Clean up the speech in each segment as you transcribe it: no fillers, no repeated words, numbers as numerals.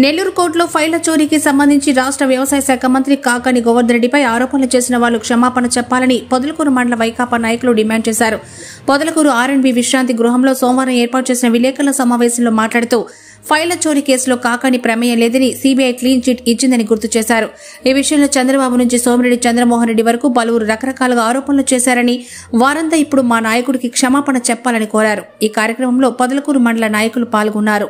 నెల్లూరు కోర్టులో ఫైళ్ల చోరీకి సంబంధించి రాష్ట్ర వ్యవసాయ శాఖ మంత్రి కాకాని గోవర్ధన్ రెడ్డిపై ఆరోపణలు చేసిన వాళ్లు క్షమాపణ చెప్పాలని పొదలకూరు మండల వైకాపా నాయకులు డిమాండ్ చేశారు. పొదలకూరు ఆర్ఎండ్బి విశ్రాంతి గృహంలో సోమవారం ఏర్పాటు చేసిన విలేకరుల సమావేశంలో మాట్లాడుతూ ఫైళ్ల చోరీ కేసులో కాకాని ప్రమేయం లేదని సీబీఐ క్లీన్ చిట్ ఇచ్చిందని గుర్తు చేశారు. ఈ విషయంలో చంద్రబాబు నుంచి సోమిరెడ్డి చంద్రమోహన్ రెడ్డి వరకు పలువురు రకరకాలుగా ఆరోపణలు చేశారని, వారంతా ఇప్పుడు మా నాయకుడికి క్షమాపణ చెప్పాలని కోరారు. ఈ కార్యక్రమంలో పొదలకూరు మండల నాయకులు పాల్గొన్నారు.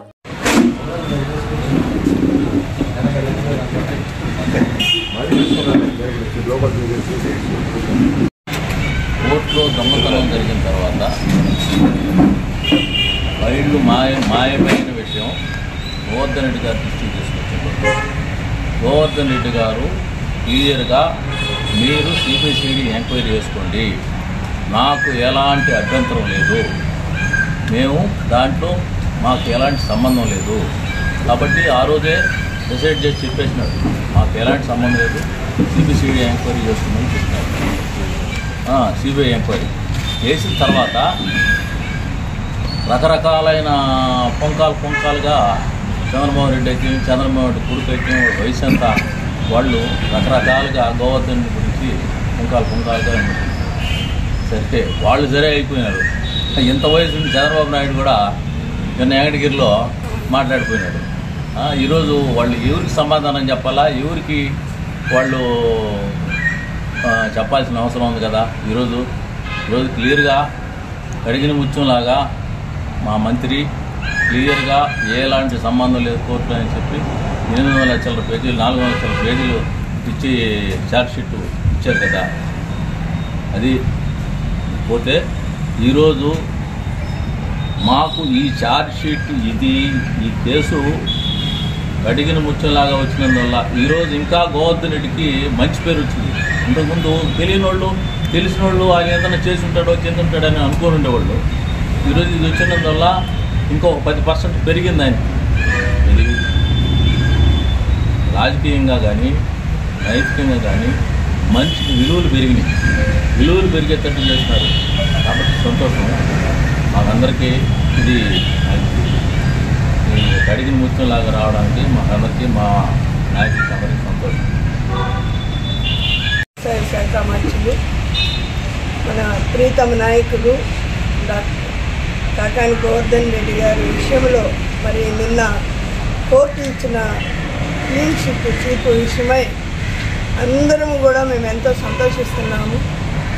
కోర్టులో దొంగతనం జరిగిన తర్వాత ఫైళ్లు మాయమైన విషయం గోవర్ధన్ రెడ్డి గారు దృష్టికి తీసుకొచ్చారు. గోవర్ధన్ రెడ్డి గారు క్లియర్గా మీరు సిబిసిఐడి ఎంక్వైరీ చేసుకోండి, నాకు ఎలాంటి అభ్యంతరం లేదు, మేము దాంట్లో మాకు ఎలాంటి సంబంధం లేదు కాబట్టి ఆ రోజే డిసైడ్ చేసి చెప్పేసినాడు, మాకు ఎలాంటి సంబంధం లేదు, సిబిసిఐడి ఎంక్వైరీ చేసుకుందని చెప్పినారు. సిబిఐ ఎంక్వైరీ చేసిన తర్వాత రకరకాలైన పొంకాలుగా చంద్రమోహన్ రెడ్డి అయితే చంద్రమోహన్ రెడ్డి కొడుకు అయితే వయసు అంతా వాళ్ళు రకరకాలుగా గోవర్ధన్ గురించి పొంకాలుగా సరే వాళ్ళు సరే అయిపోయినారు. ఇంత వయసు చంద్రబాబు నాయుడు కూడా నిన్న వెంకటగిరిలో మాట్లాడిపోయినాడు. ఈరోజు వాళ్ళు ఎవరికి సమాధానం చెప్పాలా, ఎవరికి వాళ్ళు చెప్పాల్సిన అవసరం ఉంది కదా. ఈరోజు క్లియర్గా కడిగిన ముత్యంలాగా మా మంత్రి క్లియర్గా ఎలాంటి సంబంధం లేదు కోర్టులో అని చెప్పి 800 లక్షల పేజీలు 400 లక్షల పేజీలు ఇచ్చి ఛార్జ్షీట్ ఇచ్చారు కదా. అది పోతే ఈరోజు మాకు ఈ ఛార్జ్షీట్ ఈ కేసు కడిగిన ముత్యంలాగా వచ్చినందువల్ల ఈరోజు ఇంకా గోవర్ధన్ రెడ్డికి మంచి పేరు వచ్చింది. ఇంతకుముందు తెలిసిన వాళ్ళు ఆయన ఏదైనా చేసి ఉంటాడో చెందుంటాడని అనుకుని ఉండేవాళ్ళు. ఈరోజు ఇది వచ్చినందువల్ల ఇంకో 10% పెరిగింది ఆయన. రాజకీయంగా కానీ నైతికంగా కానీ మంచి విలువలు పెరిగేటట్టు చేస్తున్నారు కాబట్టి సంతోషం. మాకందరికీ ఇది కడిగిన ముత్యంలాగా రావడానికి మాకందరికీ మా నాయకులకి అందరికీ సంతోషం. వ్యవసాయ శాఖ మంత్రులు మన ప్రీతమ నాయకులు డాక్టర్ కాకాని గోవర్ధన్ రెడ్డి గారి విషయంలో మరి నిన్న కోర్టు ఇచ్చిన క్లీన్ చిట్ తీర్పు విషయమై అందరం కూడా మేము ఎంతో సంతోషిస్తున్నాము.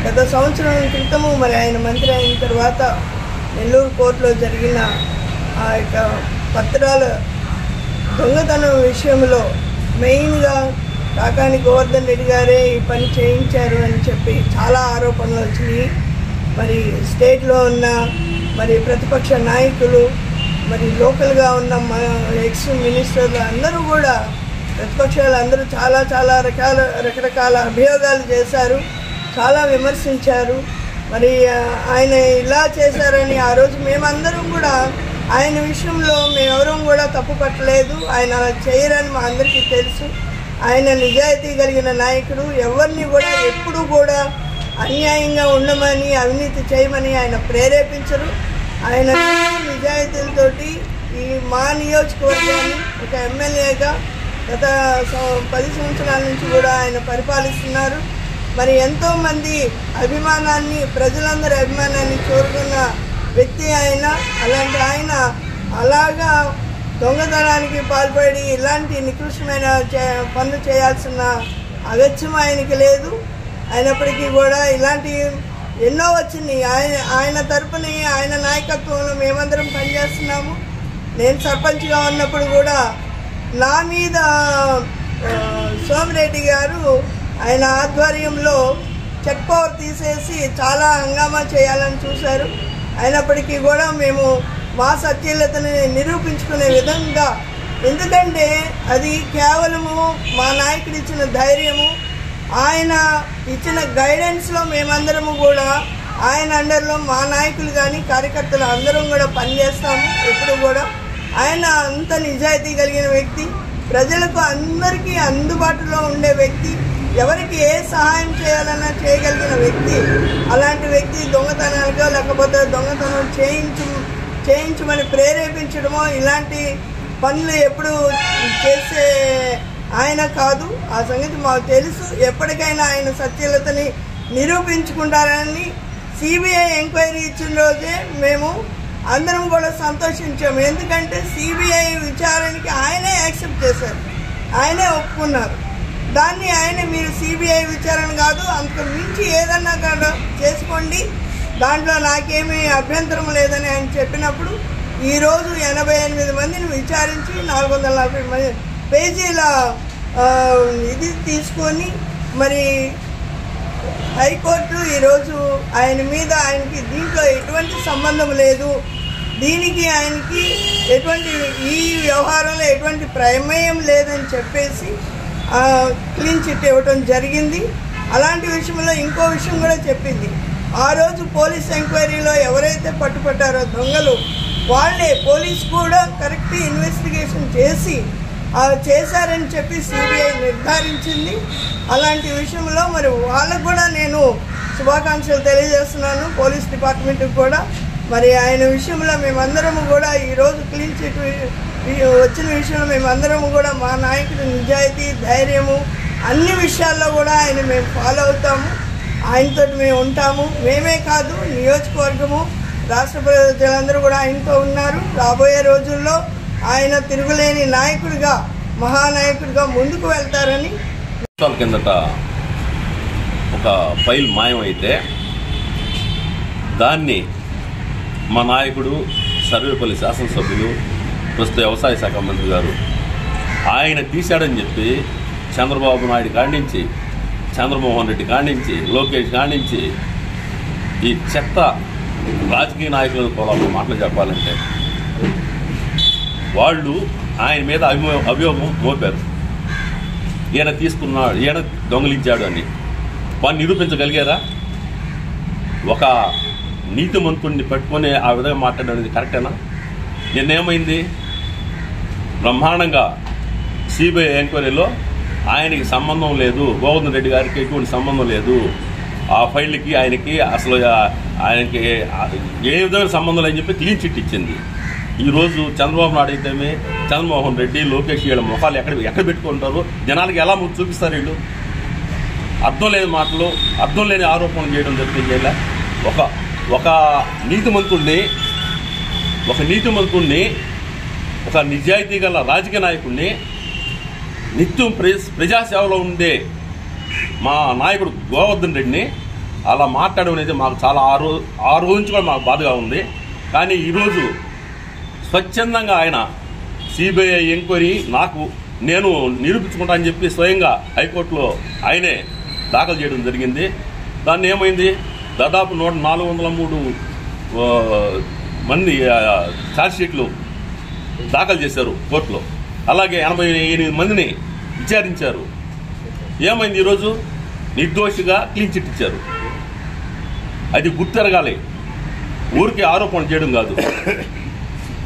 గత సంవత్సరం క్రితము మరి ఆయన మంత్రి అయిన తర్వాత నెల్లూరు కోర్టులో జరిగిన ఆ యొక్క పత్రాల దొంగతనం విషయంలో మెయిన్గా కాకాని గోవర్ధన్ రెడ్డి గారే ఈ పని చేయించారు అని చెప్పి చాలా ఆరోపణలు వచ్చినాయి. మరి స్టేట్లో ఉన్న మరి ప్రతిపక్ష నాయకులు మరి లోకల్గా ఉన్న ఎక్స్ మినిస్టర్లు అందరూ కూడా ప్రతిపక్షాలు అందరూ చాలా రకరకాల అభియోగాలు చేశారు, చాలా విమర్శించారు. మరి ఆయన ఇలా చేశారని ఆ రోజు మేమందరం కూడా ఆయన విషయంలో మేమెవరూ కూడా తప్పు పట్టలేదు. ఆయన అలా చేయరని మా అందరికీ తెలుసు. ఆయన నిజాయితీ కలిగిన నాయకుడు, ఎవరిని కూడా ఎప్పుడూ కూడా అన్యాయంగా ఉండమని అవినీతి చేయమని ఆయన ప్రేరేపించరు. ఆయన నిజాయితీలతోటి ఈ మా నియోజకవర్గాన్ని ఒక ఎమ్మెల్యేగా గత 10 సంవత్సరాల నుంచి కూడా ఆయన పరిపాలిస్తున్నారు. మరి ఎంతోమంది అభిమానాన్ని, ప్రజలందరి అభిమానాన్ని కోరుకున్న వ్యక్తి ఆయన. అలాంటి ఆయన అలాగా దొంగతనానికి పాల్పడి ఇలాంటి నికృష్టమైన పనులు చేయాల్సిన అగత్యం ఆయనకి లేదు. అయినప్పటికీ కూడా ఇలాంటి ఎన్నో వచ్చినాయి. ఆయన తరపుని ఆయన నాయకత్వంలో మేమందరం పనిచేస్తున్నాము. నేను సర్పంచ్గా ఉన్నప్పుడు కూడా నా మీద సోమిరెడ్డి గారు ఆయన ఆధ్వర్యంలో చెక్ పవర్ తీసేసి చాలా హంగామా చేయాలని చూశారు. అయినప్పటికీ కూడా మేము మా సత్యలతని నిరూపించుకునే విధంగా, ఎందుకంటే అది కేవలము మా నాయకుడు ఇచ్చిన ధైర్యము, ఆయన ఇచ్చిన గైడెన్స్లో మేమందరము కూడా ఆయన అండర్లో మా నాయకులు కానీ కార్యకర్తలు అందరం కూడా పనిచేస్తాము. ఎప్పుడు కూడా ఆయన అంత నిజాయితీ కలిగిన వ్యక్తి, ప్రజలకు అందరికీ అందుబాటులో ఉండే వ్యక్తి, ఎవరికి ఏ సహాయం చేయాలన్నా చేయగలిగిన వ్యక్తి. అలాంటి వ్యక్తి దొంగతనాలుగా లేకపోతే దొంగతనం చేయించమని ప్రేరేపించడమో ఇలాంటి పనులు ఎప్పుడు చేసే ఆయన కాదు. ఆ సంగతి మాకు తెలుసు. ఎప్పటికైనా ఆయన సత్యలతని నిరూపించుకుంటారని సిబిఐ ఎంక్వైరీ ఇచ్చిన రోజే మేము అందరం కూడా సంతోషించాము. ఎందుకంటే సిబిఐ విచారణకి ఆయనే యాక్సెప్ట్ చేశారు, ఆయనే ఒప్పుకున్నారు. దాన్ని ఆయన మీరు సిబిఐ విచారణ కాదు, అంతకు మించి ఏదన్నా కాదు చేసుకోండి, దాంట్లో నాకేమీ అభ్యంతరం లేదని ఆయన చెప్పినప్పుడు ఈరోజు 88 మందిని విచారించి 440 పేజీల ఇది తీసుకొని మరి హైకోర్టు ఈరోజు ఆయన మీద ఆయనకి దీంట్లో ఎటువంటి సంబంధం లేదు, దీనికి ఆయనకి ఎటువంటి ఈ వ్యవహారంలో ఎటువంటి ప్రమేయం లేదని చెప్పేసి క్లీన్ చిట్ ఇవ్వటం జరిగింది. అలాంటి విషయంలో ఇంకో విషయం కూడా చెప్పింది. ఆ రోజు పోలీస్ ఎంక్వైరీలో ఎవరైతే పట్టుపట్టారో దొంగలు వాళ్ళే పోలీస్ కూడా కరెక్ట్ ఇన్వెస్టిగేషన్ చేసి చేశారని చెప్పి సిబిఐ నిర్ధారించింది. అలాంటి విషయంలో మరి వాళ్ళకు కూడా నేను శుభాకాంక్షలు తెలియజేస్తున్నాను, పోలీస్ డిపార్ట్మెంట్కి కూడా. మరి ఆయన విషయంలో మేమందరము కూడా ఈరోజు క్లీన్ చిట్ వచ్చిన విషయంలో మేమందరము కూడా మా నాయకుడి నిజాయితీ, ధైర్యము అన్ని విషయాల్లో కూడా ఆయన మేము ఫాలో అవుతాము, ఆయనతో మేము ఉంటాము. మేమే కాదు, నియోజకవర్గము, రాష్ట్ర ప్రజలందరూ కూడా ఆయనతో ఉన్నారు. రాబోయే రోజుల్లో ఆయన తిరుగులేని నాయకుడిగా, మహానాయకుడిగా ముందుకు వెళ్తారని. కిందట ఒక ఫైల్ మాయమైతే దాన్ని మా నాయకుడు సర్వేపల్లి శాసనసభ్యులు ప్రస్తుత వ్యవసాయ శాఖ మంత్రి గారు ఆయన తీశాడని చెప్పి చంద్రబాబు నాయుడు కాడించి, చంద్రమోహన్ రెడ్డి కాడించి, లోకేష్ కాడించి ఈ చెత్త రాజకీయ నాయకులను కూడా మాటలు చెప్పాలంటే వాళ్ళు ఆయన మీద అభియోగం మోపారు. ఈయన తీసుకున్నాడు, ఈయన దొంగిలించాడు అని వాడిని నిరూపించగలిగారా? ఒక నీతిమంతుడిని పట్టుకొని ఆ విధంగా మాట్లాడేది కరెక్టేనా? నిన్నేమైంది? బ్రహ్మాండంగా సిబిఐ ఎంక్వైరీలో ఆయనకి సంబంధం లేదు, గోవర్ధన్ రెడ్డి గారికి ఎటువంటి సంబంధం లేదు, ఆ ఫైల్కి ఆయనకి అసలు ఆయనకి ఏ విధమైన సంబంధం లేదని చెప్పి క్లీన్ చిట్ ఇచ్చింది. ఈరోజు చంద్రబాబు నాయుడు అయితేమే, చంద్రమోహన్ రెడ్డి, లోకేష్ వీళ్ళ ముఖాలు ఎక్కడ పెట్టుకుంటారు? జనాలకి ఎలా చూపిస్తారు? వీళ్ళు అర్థం లేని మాటలు, అర్థం లేని ఆరోపణలు చేయడం జరిగింది. ఒక నీతిమంతుడిని, ఒక నిజాయితీ గల రాజకీయ నాయకుడిని, నిత్యం ప్రజాసేవలో ఉండే మా నాయకుడు గోవర్ధన్ రెడ్డిని అలా మాట్లాడడం అనేది మాకు చాలా ఆ రోజు నుంచి కూడా మాకు బాధగా ఉంది. కానీ ఈరోజు స్వచ్ఛందంగా ఆయన సిబిఐ ఎంక్వైరీ నేను నిరూపించుకుంటా అని చెప్పి స్వయంగా హైకోర్టులో ఆయనే దాఖలు చేయడం జరిగింది. దాన్ని ఏమైంది? దాదాపు 403 మంది ఛార్జ్షీట్లు దాఖలు చేశారు కోర్టులో. అలాగే 88 మందిని విచారించారు. ఏమైంది? ఈరోజు నిర్దోషిగా క్లీన్ చిట్ ఇచ్చారు. అది గుర్తెరగాలి, ఊరికి ఆరోపణలు చేయడం కాదు.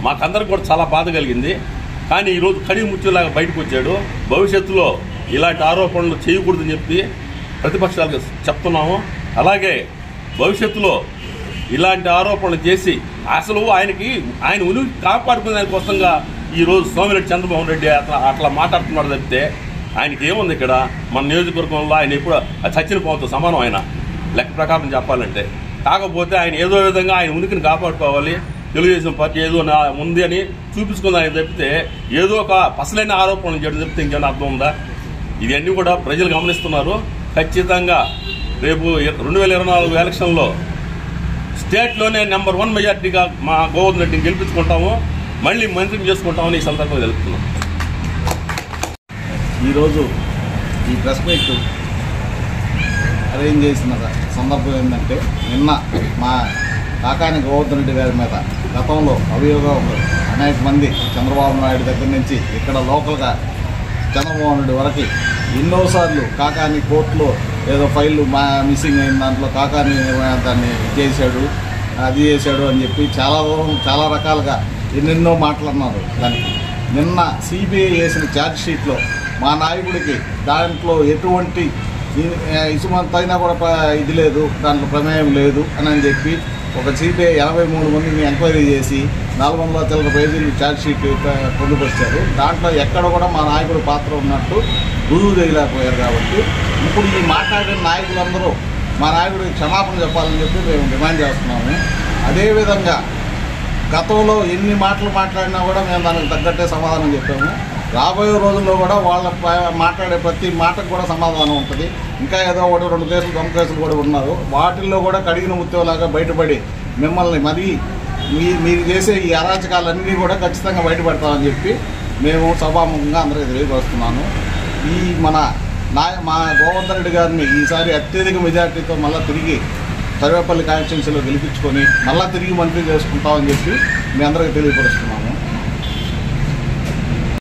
మాకందరికి కూడా చాలా బాధ కలిగింది. కానీ ఈరోజు కడి ముచ్చులాగా బయటకు వచ్చాడు. భవిష్యత్తులో ఇలాంటి ఆరోపణలు చేయకూడదని చెప్పి ప్రతిపక్షాలకు చెప్తున్నాము. అలాగే భవిష్యత్తులో ఇలాంటి ఆరోపణలు చేసి అసలు ఆయన ఉనికి కాపాడుకునే దానికోసంగా ఈరోజు సోమిరెడ్డి చంద్రమోహన్ రెడ్డి అట్లా మాట్లాడుతున్నాడు తప్పితే ఆయనకి ఏముంది? ఇక్కడ మన నియోజకవర్గంలో ఆయన ఎప్పుడు చచ్చిన పోతూ సమానం ఆయన లెక్క ప్రకారం చెప్పాలంటే. కాకపోతే ఆయన ఏదో విధంగా ఆయన ఉనికిని కాపాడుకోవాలి, తెలుగుదేశం పార్టీ ఏదో ఉంది అని చూపించుకుందానికి తప్పితే ఏదో ఒక పసలైన ఆరోపణలు చేయడం తప్పితే ఇంకేమైనా అర్థం ఉందా? ఇవన్నీ కూడా ప్రజలు గమనిస్తున్నారు. ఖచ్చితంగా రేపు 2024 ఎలక్షన్లో స్టేట్లోనే నెంబర్ 1 మెజార్టీగా మా గోవర్ధన్ రెడ్డిని గెలిపించుకుంటాము, మళ్ళీ మంత్రిని చేసుకుంటామని ఈ సందర్భంగా తెలుపుతున్నాం. ఈరోజు ఈ ప్రెస్ మీట్ అరేంజ్ చేసిన సందర్భం ఏంటంటే, నిన్న మా కాకాని గోవర్ధన్ రెడ్డి గారి మీద గతంలో అభియోగాలు అనేక మంది చంద్రబాబు నాయుడు దగ్గర నుంచి ఇక్కడ లోకల్గా చంద్రమోహన్ రెడ్డి వరకు ఎన్నోసార్లు కాకాని కోర్టులో ఏదో ఫైళ్ళు మిస్సింగ్ అయిన దాంట్లో కాకాని దాన్ని చేశాడు, అది చేశాడు అని చెప్పి చాలా రకాలుగా ఎన్నెన్నో మాట్లాడినారు. దానికి నిన్న సిబిఐ వేసిన ఛార్జ్షీట్లో మా నాయకుడికి దాంట్లో ఎటువంటి ఇసుమంతైనా కూడా ఇది లేదు, దాంట్లో ప్రమేయం లేదు అని చెప్పి ఒక సిబిఐ 83 మందిని ఎంక్వైరీ చేసి 400 చిల్లర పేజీలు ఛార్జ్ షీట్ పొందుపరిచారు. దాంట్లో ఎక్కడ కూడా మా నాయకుడి పాత్ర ఉన్నట్టు రుజువు చేయలేకపోయారు. కాబట్టి ఇప్పుడు ఈ మాట్లాడిన నాయకులందరూ మా నాయకుడికి క్షమాపణ చెప్పాలని చెప్పి మేము డిమాండ్ చేస్తున్నాము. అదేవిధంగా గతంలో ఎన్ని మాటలు మాట్లాడినా కూడా మేము దానికి తగ్గట్టే సమాధానం చెప్పాము. రాబోయే రోజుల్లో కూడా వాళ్ళ మాట్లాడే ప్రతి మాటకు కూడా సమాధానం ఉంటుంది. ఇంకా ఏదో 1-2 కేసులు దొంగ కేసులు కూడా ఉన్నారు. వాటిల్లో కూడా కడిగిన ముత్యంలాగా బయటపడి మిమ్మల్ని మరీ మీరు చేసే ఈ అరాచకాలన్నీ కూడా ఖచ్చితంగా బయటపడతామని చెప్పి మేము సభాముఖంగా అందరికీ తెలియపరుస్తున్నాను. ఈ మా గోవర్ధన్ రెడ్డి గారిని ఈసారి అత్యధిక మెజార్టీతో మళ్ళీ తిరిగి సర్వేపల్లి కాన్స్టిట్యున్సీలో గెలిపించుకొని మళ్ళీ తిరిగి మంత్రి చేసుకుంటామని చెప్పి మీ అందరికీ తెలియపరుస్తున్నాము.